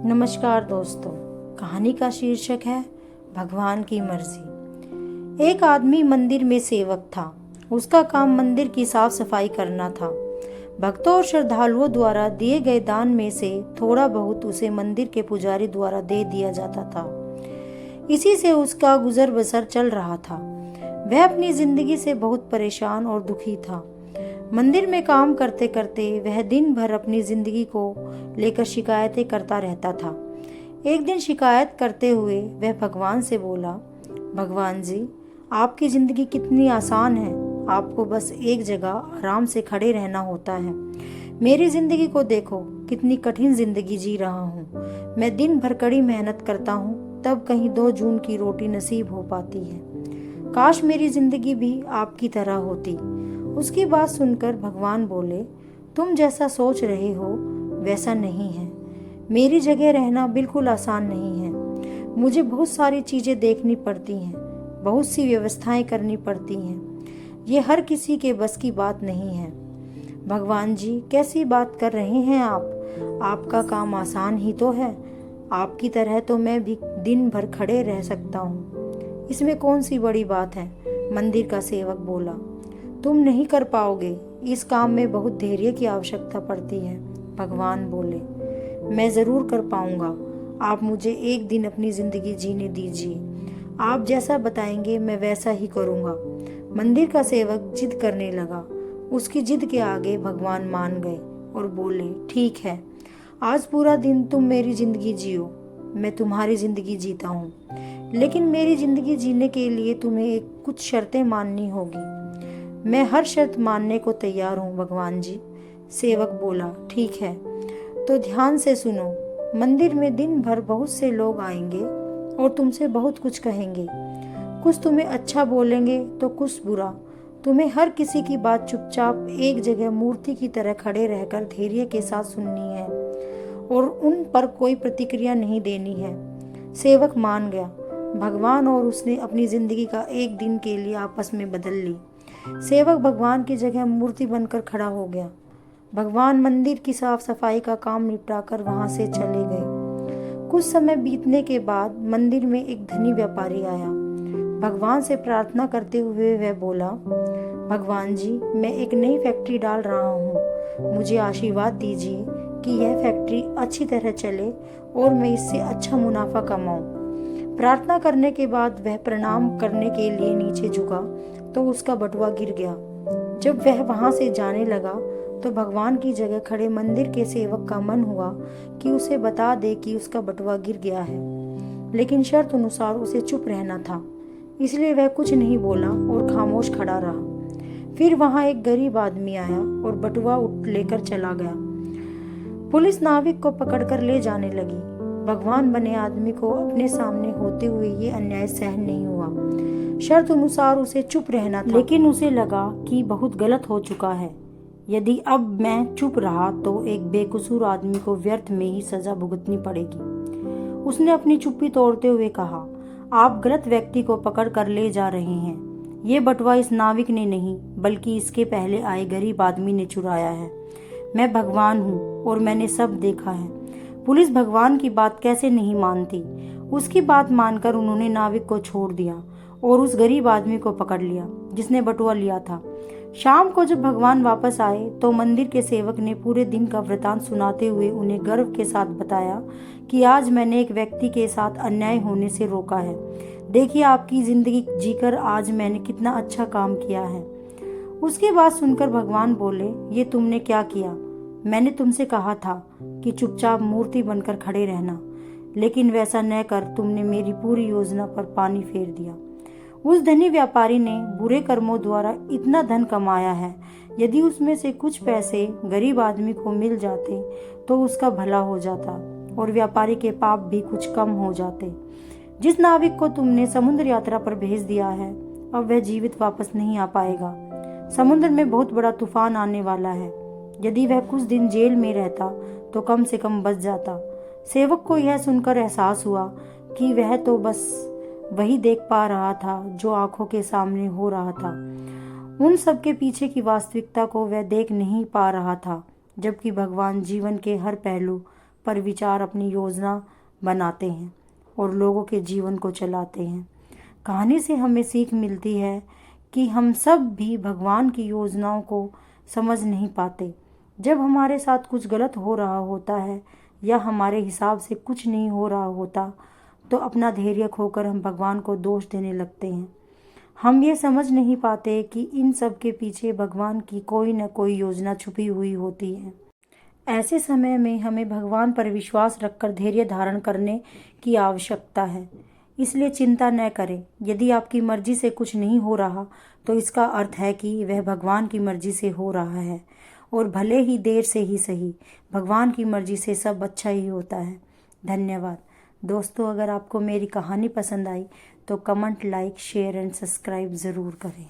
नमस्कार दोस्तों। कहानी का शीर्षक है भगवान की मर्जी। एक आदमी मंदिर में सेवक था। उसका काम मंदिर की साफ सफाई करना था। भक्तों और श्रद्धालुओं द्वारा दिए गए दान में से थोड़ा बहुत उसे मंदिर के पुजारी द्वारा दे दिया जाता था। इसी से उसका गुजर बसर चल रहा था। वह अपनी जिंदगी से बहुत परेशान और दुखी था। मंदिर में काम करते करते वह दिन भर अपनी जिंदगी को लेकर शिकायतें करता रहता था। एक दिन शिकायत करते हुए वह भगवान से बोला, भगवान जी, आपकी जिंदगी कितनी आसान है। आपको बस एक जगह आराम से खड़े रहना होता है। मेरी जिंदगी को देखो, कितनी कठिन जिंदगी जी रहा हूँ। मैं दिन भर कड़ी मेहनत करता हूँ, तब कहीं 2 जून की रोटी नसीब हो पाती है। काश मेरी जिंदगी भी आपकी तरह होती। उसकी बात सुनकर भगवान बोले, तुम जैसा सोच रहे हो वैसा नहीं है। मेरी जगह रहना बिल्कुल आसान नहीं है। मुझे बहुत सारी चीजें देखनी पड़ती हैं, बहुत सी व्यवस्थाएं करनी पड़ती हैं। ये हर किसी के बस की बात नहीं है। भगवान जी, कैसी बात कर रहे हैं आप? आपका काम आसान ही तो है। आपकी तरह तो मैं भी दिन भर खड़े रह सकता हूँ। इसमें कौन सी बड़ी बात है? मंदिर का सेवक बोला, तुम नहीं कर पाओगे। इस काम में बहुत धैर्य की आवश्यकता पड़ती है। भगवान बोले, मैं जरूर कर पाऊंगा। आप मुझे एक दिन अपनी जिंदगी जीने दीजिए। आप जैसा बताएंगे मैं वैसा ही करूंगा। मंदिर का सेवक जिद करने लगा। उसकी जिद के आगे भगवान मान गए और बोले, ठीक है, आज पूरा दिन तुम मेरी जिंदगी जियो। मैं तुम्हारी जिंदगी जीता हूँ, लेकिन मेरी जिंदगी जीने के लिए तुम्हें कुछ शर्तें माननी होगी। मैं हर शर्त मानने को तैयार हूँ भगवान जी। सेवक बोला, ठीक है, तो ध्यान से सुनो। मंदिर में दिन भर बहुत से लोग आएंगे और तुमसे बहुत कुछ कहेंगे। कुछ तुम्हें अच्छा बोलेंगे तो कुछ बुरा। तुम्हें हर किसी की बात चुपचाप एक जगह मूर्ति की तरह खड़े रहकर धैर्य के साथ सुननी है और उन पर कोई प्रतिक्रिया नहीं देनी है। सेवक मान गया। भगवान और उसने अपनी जिंदगी का एक दिन के लिए आपस में बदल ली। सेवक भगवान की जगह मूर्ति बनकर खड़ा हो गया। भगवान मंदिर की साफ सफाई का काम निपटाकर वहां से चले गए। कुछ समय बीतने के बाद मंदिर में एक धनी व्यापारी आया। भगवान से प्रार्थना करते हुए वह बोला, भगवान जी, मैं एक नई फैक्ट्री डाल रहा हूँ। मुझे आशीर्वाद दीजिए कि यह फैक्ट्री अच्छी तरह चले और मैं इससे अच्छा मुनाफा कमाऊं। प्रार्थना करने के बाद वह प्रणाम करने के लिए नीचे झुका तो उसका बटुआ गिर गया। जब वह वहां से जाने लगा तो भगवान की जगह खड़े मंदिर के सेवक का मन हुआ कि उसे बता दे कि उसका बटुआ गिर गया है, लेकिन शर्त अनुसार उसे चुप रहना था। इसलिए वह कुछ नहीं बोला और खामोश खड़ा रहा। फिर वहां एक गरीब आदमी आया और बटुआ लेकर चला गया। पुलिस नाविक को पकड़कर ले जाने लगी। भगवान बने आदमी को अपने सामने होते हुए ये अन्याय सहन नहीं हुआ। शर्त अनुसार उसे चुप रहना था, लेकिन उसे लगा कि बहुत गलत हो चुका है। यदि अब मैं चुप रहा तो एक बेकसूर आदमी को व्यर्थ में ही सजा भुगतनी पड़ेगी। उसने अपनी चुप्पी तोड़ते हुए कहा, आप गलत व्यक्ति को पकड़ कर ले जा रहे हैं। ये बटुआ इस नाविक ने नहीं, बल्कि इसके पहले आए गरीब आदमी ने चुराया है। मैं भगवान हूँ और मैंने सब देखा है। पुलिस भगवान की बात कैसे नहीं मानती। उसकी बात मानकर उन्होंने नाविक को छोड़ दिया और उस गरीब आदमी को पकड़ लिया जिसने बटुआ लिया था। शाम को जब भगवान वापस आए तो मंदिर के सेवक ने पूरे दिन का वृतांत सुनाते हुए उन्हें गर्व के साथ बताया कि आज मैंने एक व्यक्ति के साथ अन्याय होने से रोका है। देखिए, आपकी जिंदगी जीकर आज मैंने कितना अच्छा काम किया है। उसकी बात सुनकर भगवान बोले, ये तुमने क्या किया? मैंने तुमसे कहा था कि चुपचाप मूर्ति बनकर खड़े रहना, लेकिन वैसा न कर तुमने मेरी पूरी योजना पर पानी फेर दिया। उस धनी व्यापारी ने बुरे कर्मों द्वारा इतना धन कमाया है। यदि उसमें से कुछ पैसे गरीब आदमी को मिल जाते तो उसका भला हो जाता और व्यापारी के पाप भी कुछ कम हो जाते। जिस नाविक को तुमने समुद्र यात्रा पर भेज दिया है, अब वह जीवित वापस नहीं आ पाएगा। समुद्र में बहुत बड़ा तूफान आने वाला है। यदि वह कुछ दिन जेल में रहता तो कम से कम बच जाता। सेवक को यह सुनकर एहसास हुआ कि वह तो बस वही देख पा रहा था जो आंखों के सामने हो रहा था। उन सब के पीछे की वास्तविकता को वह देख नहीं पा रहा था, जबकि भगवान जीवन के हर पहलू पर विचार अपनी योजना बनाते हैं और लोगों के जीवन को चलाते हैं। कहानी से हमें सीख मिलती है कि हम सब भी भगवान की योजनाओं को समझ नहीं पाते। जब हमारे साथ कुछ गलत हो रहा होता है या हमारे हिसाब से कुछ नहीं हो रहा होता, तो अपना धैर्य खोकर हम भगवान को दोष देने लगते हैं। हम ये समझ नहीं पाते कि इन सब के पीछे भगवान की कोई न कोई योजना छुपी हुई होती है। ऐसे समय में हमें भगवान पर विश्वास रखकर धैर्य धारण करने की आवश्यकता है। इसलिए चिंता न करें। यदि आपकी मर्जी से कुछ नहीं हो रहा, तो इसका अर्थ है कि वह भगवान की मर्जी से हो रहा है, और भले ही देर से ही सही, भगवान की मर्जी से सब अच्छा ही होता है। धन्यवाद दोस्तों। अगर आपको मेरी कहानी पसंद आई तो comment, like, share and subscribe ज़रूर करें।